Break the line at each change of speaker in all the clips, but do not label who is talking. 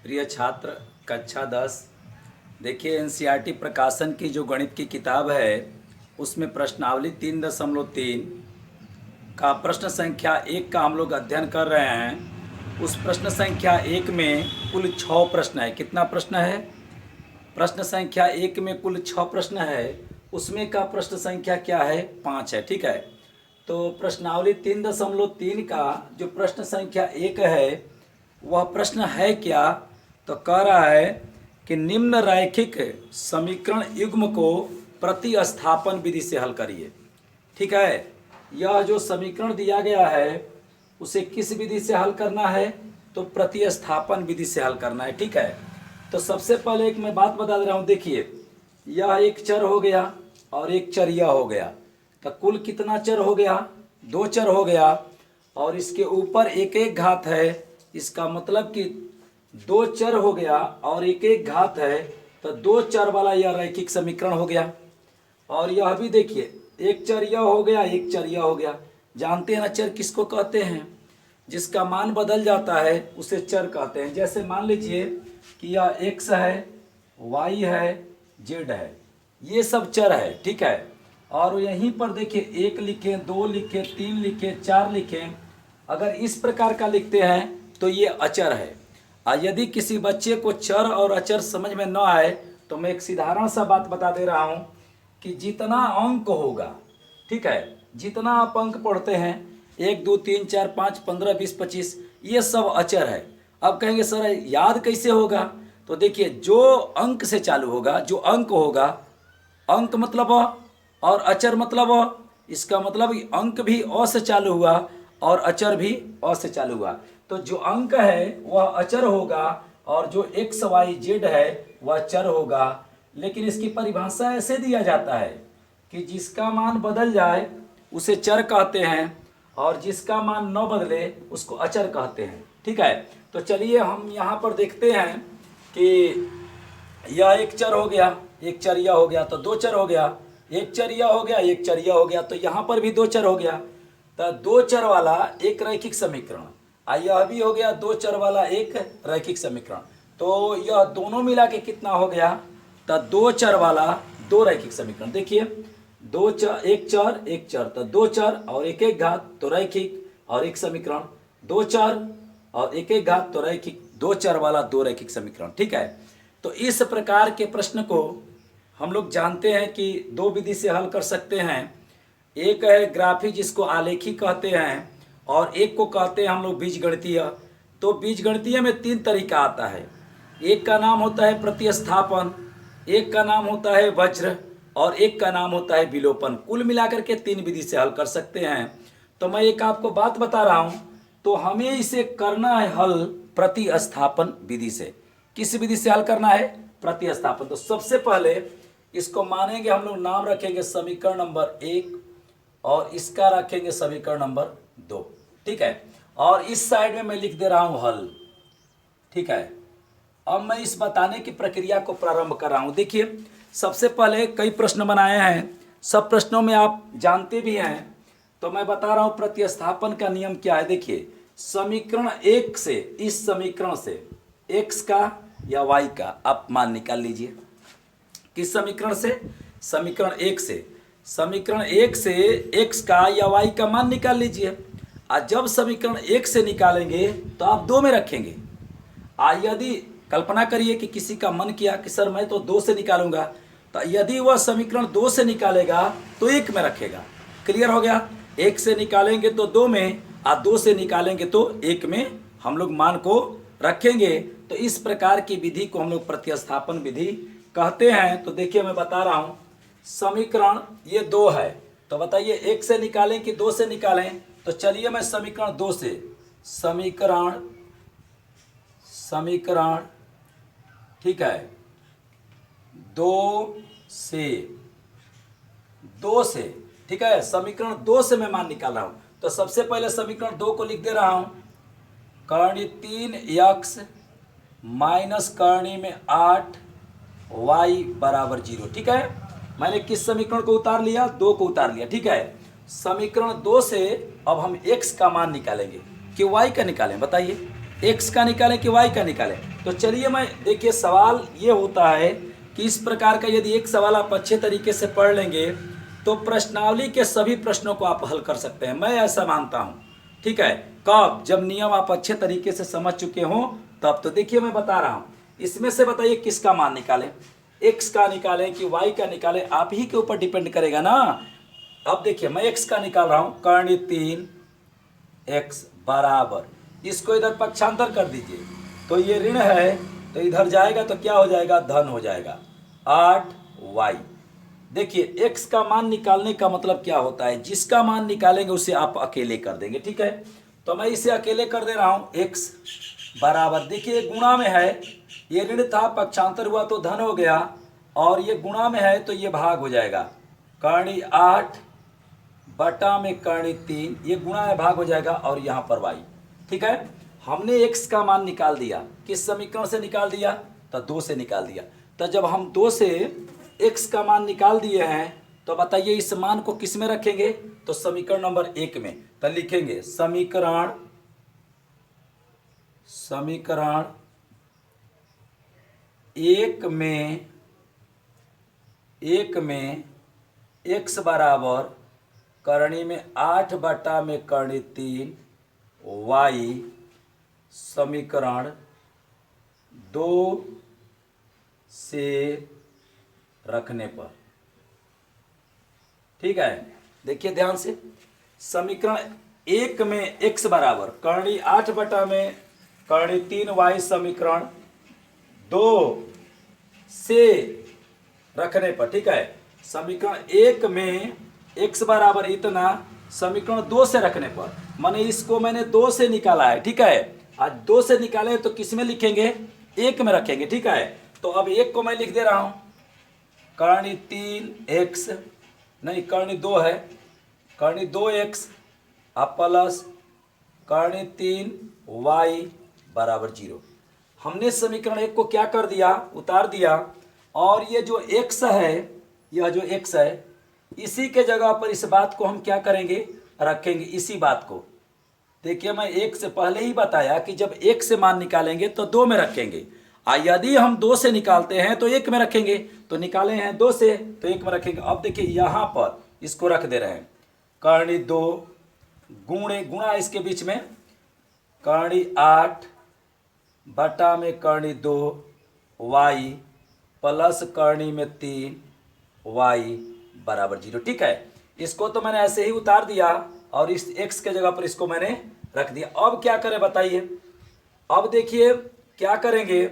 प्रिय छात्र कक्षा 10 देखिए एनसीईआरटी प्रकाशन की जो गणित की किताब है उसमें प्रश्नावली 3.3 का प्रश्न संख्या 1 का हम लोग अध्ययन कर रहे हैं। उस प्रश्न संख्या 1 में कुल 6 प्रश्न है। कितना प्रश्न है? प्रश्न संख्या 1 में कुल 6 प्रश्न है। उसमें का प्रश्न संख्या क्या है? 5 है। ठीक है, तो प्रश्नावली 3.3 का जो प्रश्न संख्या 1 है वह प्रश्न है क्या? तो कह रहा है कि निम्न रैखिक समीकरण युग्म को प्रतिस्थापन विधि से हल करिए। ठीक है, यह जो समीकरण दिया गया है उसे किस विधि से हल करना है? तो प्रतिस्थापन विधि से हल करना है। ठीक है, तो सबसे पहले एक मैं बात बता दे रहा हूँ। देखिए, यह एक चर हो गया और एक चर यह हो गया, तो कुल कितना चर हो गया? 2 चर हो गया और इसके ऊपर एक एक घात है। इसका मतलब कि 2 चर हो गया और एक एक घात है, तो 2 चर वाला यह रैखिक समीकरण हो गया। और यह भी देखिए, एक चर यह हो गया, एक चर यह हो गया। जानते हैं ना चर किसको कहते हैं? जिसका मान बदल जाता है उसे चर कहते हैं। जैसे मान लीजिए कि यह x है, y है, z है, ये सब चर है। ठीक है, और यहीं पर देखिए 1 लिखें, 2 लिखें, 3 लिखें, 4 लिखें। अगर इस प्रकार का लिखते हैं तो ये अचर है। और यदि किसी बच्चे को चर और अचर समझ में न आए तो मैं एक साधारण सा बात बता दे रहा हूँ कि जितना अंक होगा, ठीक है, जितना आप अंक पढ़ते हैं 1 2 3 4 5 15 20 25, ये सब अचर है। अब कहेंगे सर याद कैसे होगा? तो देखिए, जो अंक से चालू होगा, जो अंक होगा, अंक मतलब अ और अचर मतलब अ, इसका मतलब अंक भी अ से चालू हुआ और अचर भी अ से चालू हुआ। तो जो अंक है वह अचर होगा और जो एक्स वाई जेड है वह चर होगा। लेकिन इसकी परिभाषा ऐसे दिया जाता है कि जिसका मान बदल जाए उसे चर कहते हैं और जिसका मान न बदले उसको अचर कहते हैं। ठीक है, तो चलिए हम यहाँ पर देखते हैं कि यह एक चर हो गया, एक चर यह हो गया, तो 2 चर हो गया। एक चर यह हो गया, एक चर यह हो गया, तो यहाँ पर भी 2 चर हो गया। तो 2 चर वाला एक रैखिक समीकरण, यह भी हो गया 2 चर वाला एक रैखिक समीकरण। तो यह दोनों मिला के कितना हो गया? तो 2 चर वाला 2 रैखिक समीकरण। देखिए, 2 चर, एक चर एक चर, तो 2 चर और एक एक घात तो रैखिक और एक समीकरण, 2 चर और एक एक घात तो रैखिक, 2 चर वाला 2 रैखिक समीकरण। ठीक है, तो इस प्रकार के प्रश्न को हम लोग जानते हैं कि 2 विधि से हल कर सकते हैं। एक है ग्राफी जिसको आलेखी कहते हैं और एक को कहते हैं हम लोग बीजगणितीय। तो बीजगणितीय में 3 तरीका आता है। एक का नाम होता है प्रतिस्थापन, एक का नाम होता है वज्र और एक का नाम होता है विलोपन। कुल मिलाकर के 3 विधि से हल कर सकते हैं। तो मैं एक आपको बात बता रहा हूँ, तो हमें इसे करना है हल प्रतिस्थापन विधि से। किस विधि से हल करना है? प्रतिस्थापन। तो सबसे पहले इसको मानेंगे हम लोग, नाम रखेंगे समीकरण नंबर 1 और इसका रखेंगे समीकरण नंबर 2। ठीक है, और इस साइड में मैं लिख दे रहा हूं हल। ठीक है, अब मैं इस बताने की प्रक्रिया को प्रारंभ कर रहा हूं। देखिए, सबसे पहले कई प्रश्न बनाए हैं, सब प्रश्नों में आप जानते भी हैं, तो मैं बता रहा हूं प्रतिस्थापन का नियम क्या है। देखिए, समीकरण 1 से, इस समीकरण से x का या y का आप मान निकाल लीजिए। किस समीकरण से? समीकरण 1 से। समीकरण 1 से x का या y का मान निकाल लीजिए। आज जब समीकरण 1 से निकालेंगे तो आप 2 में रखेंगे। यदि कल्पना करिए कि किसी का मन किया कि सर मैं तो 2 से निकालूंगा, तो यदि वह समीकरण 2 से निकालेगा तो 1 में रखेगा। क्लियर हो गया? 1 से निकालेंगे तो 2 में, और 2 से निकालेंगे तो 1 में हम लोग मान को रखेंगे। तो इस प्रकार की विधि को हम लोग प्रतिस्थापन विधि कहते हैं। तो देखिए, मैं बता रहा हूं, समीकरण ये 2 है, तो बताइए 1 से निकालें कि 2 से निकालें? तो चलिए मैं समीकरण 2 से, समीकरण ठीक है, 2 से, ठीक है, समीकरण 2 से मैं मान निकाल रहा हूं। तो सबसे पहले समीकरण 2 को लिख दे रहा हूं, कर्णी 3x माइनस कर्णी में 8y बराबर 0। ठीक है, मैंने किस समीकरण को उतार लिया? 2 को उतार लिया। ठीक है, समीकरण 2 से अब हम x का मान निकालेंगे कि y का निकालें? बताइए, x का निकालें कि y का निकालें? तो चलिए मैं देखिए सवाल ये होता है कि इस प्रकार का यदि एक सवाल आप अच्छे तरीके से पढ़ लेंगे तो प्रश्नावली के सभी प्रश्नों को आप हल कर सकते हैं, मैं ऐसा मानता हूँ। ठीक है, कब? जब नियम आप अच्छे तरीके से समझ चुके हों तब। तो देखिए मैं बता रहा हूँ, इसमें से बताइए किसका मान निकालें, एक्स का निकालें कि वाई का निकालें, आप ही के ऊपर डिपेंड करेगा ना। अब देखिए मैं एक्स का निकाल रहा हूँ, कर्ण 3 एक्स बराबर, इसको इधर पक्षांतर कर दीजिए तो ये ऋण है तो इधर जाएगा तो क्या हो जाएगा, धन हो जाएगा 8 वाई। देखिए x का मान निकालने का मतलब क्या होता है, जिसका मान निकालेंगे उसे आप अकेले कर देंगे। ठीक है, तो मैं इसे अकेले कर दे रहा हूँ, x बराबर, देखिए गुणा में है, ये ऋण था पक्षांतर हुआ तो धन हो गया, और ये गुणा में है तो ये भाग हो जाएगा, कर्णी 8 बटा में कर्णी 3, ये गुणा है भाग हो जाएगा, और यहाँ पर y। ठीक है, हमने x का मान निकाल दिया, किस समीकरण से निकाल दिया, तो 2 से निकाल दिया। तो जब हम 2 से x का मान निकाल दिए हैं तो बताइए इस मान को किस में रखेंगे, तो समीकरण नंबर 1 में। तो लिखेंगे समीकरण 1 में x बराबर करणी में 8 बटा में कर्णी 3 y समीकरण 2 से रखने पर। ठीक है, देखिए ध्यान से, समीकरण 1 में x बराबर कर्णी 8 बटा में कर्णी 3 y समीकरण 2 से रखने पर। ठीक है, समीकरण 1 में x बराबर इतना, समीकरण 2 से रखने पर, माने इसको मैंने 2 से निकाला है। ठीक है, आज 2 से निकाले तो किस में लिखेंगे, 1 में रखेंगे। ठीक है, तो अब 1 को मैं लिख दे रहा हूं, कर्णी 3x नहीं कर्णी 2 है, कर्णी 2x अब प्लस कर्णी 3y बराबर 0। हमने समीकरण 1 को क्या कर दिया, उतार दिया, और ये जो x है, यह जो x है, इसी के जगह पर इस बात को हम क्या करेंगे, रखेंगे, इसी बात को। देखिए मैं 1 से पहले ही बताया कि जब 1 से मान निकालेंगे तो 2 में रखेंगे, यदि हम 2 से निकालते हैं तो 1 में रखेंगे, तो निकाले हैं 2 से तो 1 में रखेंगे। अब देखिए यहाँ पर इसको रख दे रहे हैं, कर्णी 2 गुणा इसके बीच में कर्णी 8 बटा में कर्णी 2 y प्लस कर्णी में 3 y बराबर 0। ठीक है, इसको तो मैंने ऐसे ही उतार दिया और इस x के जगह पर इसको मैंने रख दिया। अब क्या करें बताइए, अब देखिए क्या करेंगे,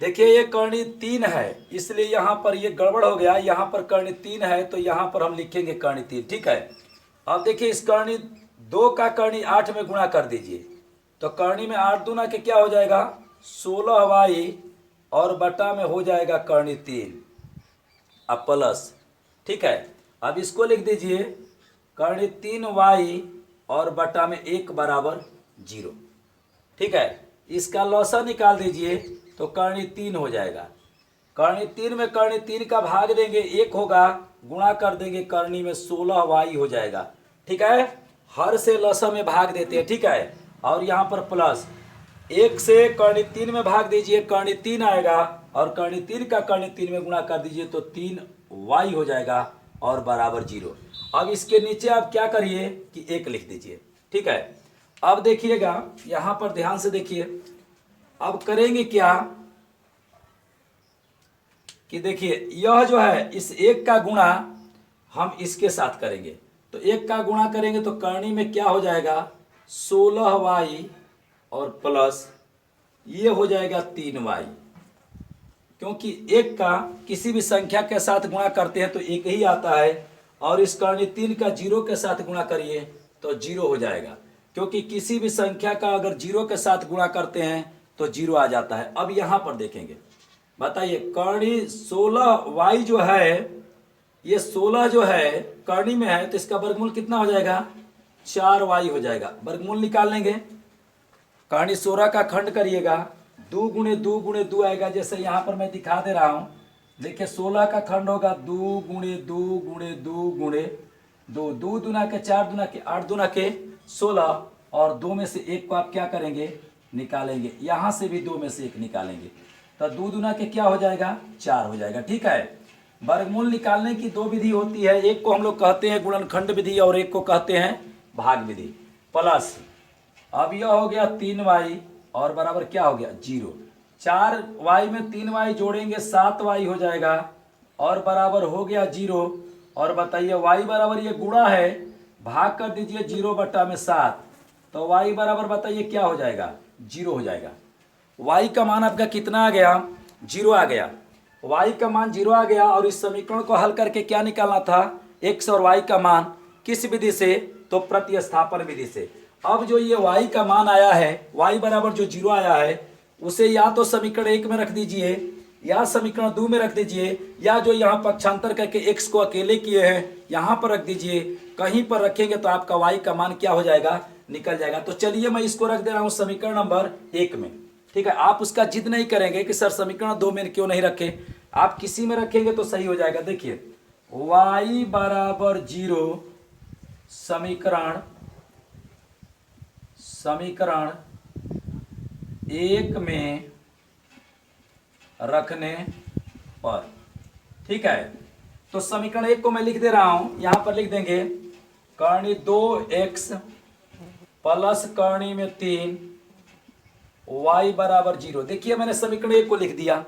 देखिए ये कर्णी 3 है इसलिए यहाँ पर ये गड़बड़ हो गया, यहाँ पर कर्णी 3 है तो यहाँ पर हम लिखेंगे कर्णी 3। ठीक है, अब देखिए इस कर्णी 2 का कर्णी 8 में गुणा कर दीजिए, तो कर्णी में 8 दूना के क्या हो जाएगा, 16y और बटा में हो जाएगा कर्णी 3 अब प्लस। ठीक है, अब इसको लिख दीजिए कर्णी 3y और बटा में 1 बराबर 0। ठीक है, इसका लौसा निकाल दीजिए तो कर्णी 3 हो जाएगा, कर्णी 3 में कर्णी 3 का भाग देंगे 1 होगा, गुणा कर देंगे कर्णी में 16y हो जाएगा। ठीक है, हर से लौसा में भाग देते हैं। ठीक है, और यहाँ पर प्लस 1 से कर्णी 3 में भाग दीजिए, कर्णी 3 आएगा, और कर्णी 3 का कर्णी 3 में गुणा कर दीजिए तो 3y हो जाएगा और बराबर 0। अब इसके नीचे आप क्या करिए कि 1 लिख दीजिए। ठीक है, अब देखिएगा यहाँ पर ध्यान से देखिए, अब करेंगे क्या कि देखिए यह जो है इस 1 का गुणा हम इसके साथ करेंगे, तो 1 का गुणा करेंगे तो कर्णी में क्या हो जाएगा 16y और प्लस ये हो जाएगा 3y, क्योंकि 1 का किसी भी संख्या के साथ गुणा करते हैं तो 1 ही आता है, और इस कर्णी 3 का 0 के साथ गुणा करिए तो 0 हो जाएगा, क्योंकि किसी भी संख्या का अगर 0 के साथ गुणा करते हैं तो 0 आ जाता है। अब यहाँ पर देखेंगे, बताइए कर्णी 16y जो है, ये 16 जो है कर्णी में है तो इसका वर्गमूल कितना हो जाएगा, 4y हो जाएगा। वर्गमूल निकाल लेंगे, कर्णी 16 का खंड करिएगा, 2 गुणे 2 गुणे 2 आएगा, जैसे यहाँ पर मैं दिखा दे रहा हूँ। देखिए 16 का खंड होगा 2 गुणे 2 गुणे 2 गुणे 2, 2 दूना के 4 दूना के 8 दूना के 16, और 2 में से 1 को आप क्या करेंगे निकालेंगे, यहाँ से भी 2 में से 1 निकालेंगे, तो 2 दूना के क्या हो जाएगा 4 हो जाएगा। ठीक है, वर्गमूल निकालने की 2 विधि होती है, एक को हम लोग कहते हैं गुणनखंड विधि और एक को कहते हैं भाग विधि। प्लस अब यह हो गया 3y और बराबर क्या हो गया 0, 4y में 3y जोड़ेंगे 7y हो जाएगा और बराबर हो गया 0। और बताइए y बराबर ये गुणा है, भाग कर दीजिए 0/7, तो y बराबर बताइए क्या हो जाएगा 0 हो जाएगा। y का मान आपका कितना आ गया 0 आ गया, y का मान 0 आ गया। और इस समीकरण को हल करके क्या निकालना था x और y का मान, किस विधि से, तो प्रतिस्थापन विधि से। अब जो ये y का मान आया है, y बराबर जो 0 आया है, उसे या तो समीकरण 1 में रख दीजिए या समीकरण 2 में रख दीजिए, या जो यहाँ पक्षांतर करके x को अकेले किए हैं यहाँ पर रख दीजिए। कहीं पर रखेंगे तो आपका y का मान क्या हो जाएगा निकल जाएगा। तो चलिए मैं इसको रख दे रहा हूँ समीकरण नंबर 1 में। ठीक है, आप उसका जिद नहीं करेंगे कि सर समीकरण 2 में क्यों नहीं रखे, आप किसी में रखेंगे तो सही हो जाएगा। देखिए y बराबर 0 समीकरण 1 में रखने पर, ठीक है, तो समीकरण 1 को मैं लिख दे रहा हूं, यहां पर लिख देंगे कर्णी 2x प्लस कर्णी में 3 y बराबर 0। देखिए मैंने समीकरण 1 को लिख दिया,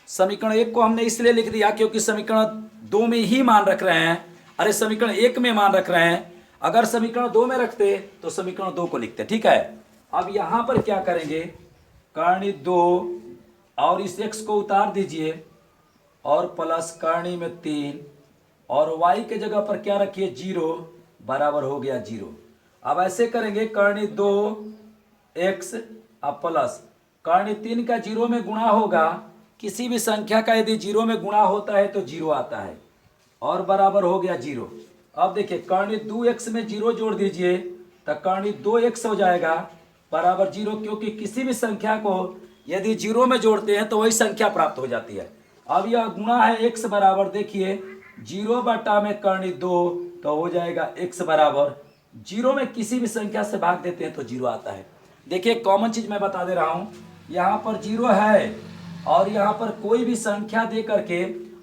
समीकरण 1 को हमने इसलिए लिख दिया क्योंकि समीकरण 2 में ही मान रख रहे हैं, अरे समीकरण 1 में मान रख रहे हैं। अगर समीकरण 2 में रखते तो समीकरण 2 को लिखते। ठीक है, अब यहां पर क्या करेंगे, कर्णी 2 और इस x को उतार दीजिए और प्लस कर्णी में 3 और y के जगह पर क्या रखिए 0 बराबर हो गया 0। अब ऐसे करेंगे कर्णी 2x अब प्लस कर्णी 3 का 0 में गुणा होगा, किसी भी संख्या का यदि 0 में गुणा होता है तो 0 आता है और बराबर हो गया 0। अब देखिए कर्णी 2x में 0 जोड़ दीजिए तो कर्णी 2x हो जाएगा बराबर 0, क्योंकि किसी भी संख्या को यदि 0 में जोड़ते हैं तो वही संख्या प्राप्त हो जाती है। अब यह गुणा है x बराबर, देखिए 0 बटा में कर्णी 2 तो हो जाएगा x बराबर 0 में किसी भी संख्या से भाग देते हैं तो 0 आता है। देखिए कॉमन चीज मैं बता दे रहा हूं, यहाँ पर 0 है और यहाँ पर कोई भी संख्या दे करके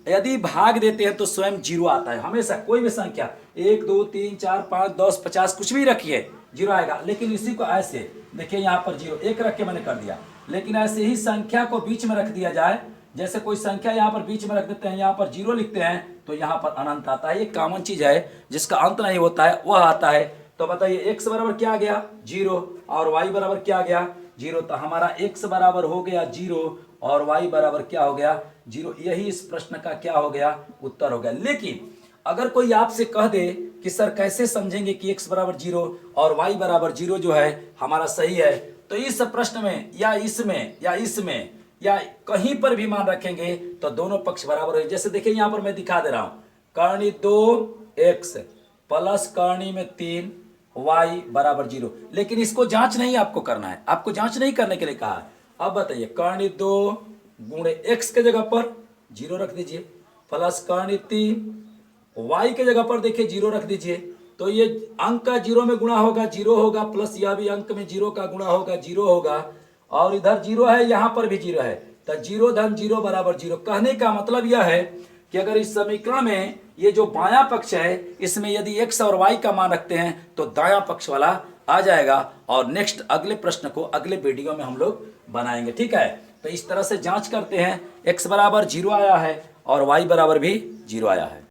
यदि भाग देते हैं तो स्वयं 0 आता है। हमेशा कोई भी संख्या 1 2 3 4 5 10 50 कुछ भी रखिए 0 आएगा। लेकिन इसी को ऐसे देखिए यहाँ पर 0 1 रख के मैंने कर दिया, लेकिन ऐसे ही संख्या को बीच में रख दिया जाए, जैसे कोई संख्या यहाँ पर बीच में रख देते हैं, यहाँ पर 0 लिखते हैं तो यहाँ पर अनंत आता है। ये कॉमन चीज है जिसका अंत नहीं होता है वह आता है। तो बताइए x बराबर क्या आ गया 0 और y बराबर क्या आ गया 0, तो हमारा x बराबर हो गया 0 और y बराबर क्या हो गया 0। यही इस प्रश्न का क्या हो गया उत्तर हो गया। लेकिन अगर कोई आपसे कह दे कि सर कैसे समझेंगे कि x बराबर 0 और y बराबर 0 जो है हमारा सही है, तो इस प्रश्न में या इसमें या कहीं पर भी मान रखेंगे तो दोनों पक्ष बराबर है। जैसे देखिए यहाँ पर मैं दिखा दे रहा हूं, कर्णी 2x प्लस कर्णी में 3 y बराबर 0, लेकिन इसको जांच नहीं आपको करना है, आपको जांच नहीं करने के लिए कहा है। अब बताइए कर्णी 2 गुणे x के जगह पर 0 रख दीजिए प्लस कर्णी 3 y के जगह पर देखिए 0 रख दीजिए, तो ये अंक का 0 में गुणा होगा 0 होगा, प्लस यह भी अंक में 0 का गुणा होगा 0 होगा, और इधर 0 है यहाँ पर भी 0 है, तो 0 धन 0 बराबर 0। कहने का मतलब यह है कि अगर इस समीकरण में ये जो बायां पक्ष है इसमें यदि x और y का मान रखते हैं तो दायां पक्ष वाला आ जाएगा। और नेक्स्ट अगले प्रश्न को अगले वीडियो में हम लोग बनाएंगे। ठीक है, तो इस तरह से जांच करते हैं, x बराबर 0 आया है और y बराबर भी 0 आया है।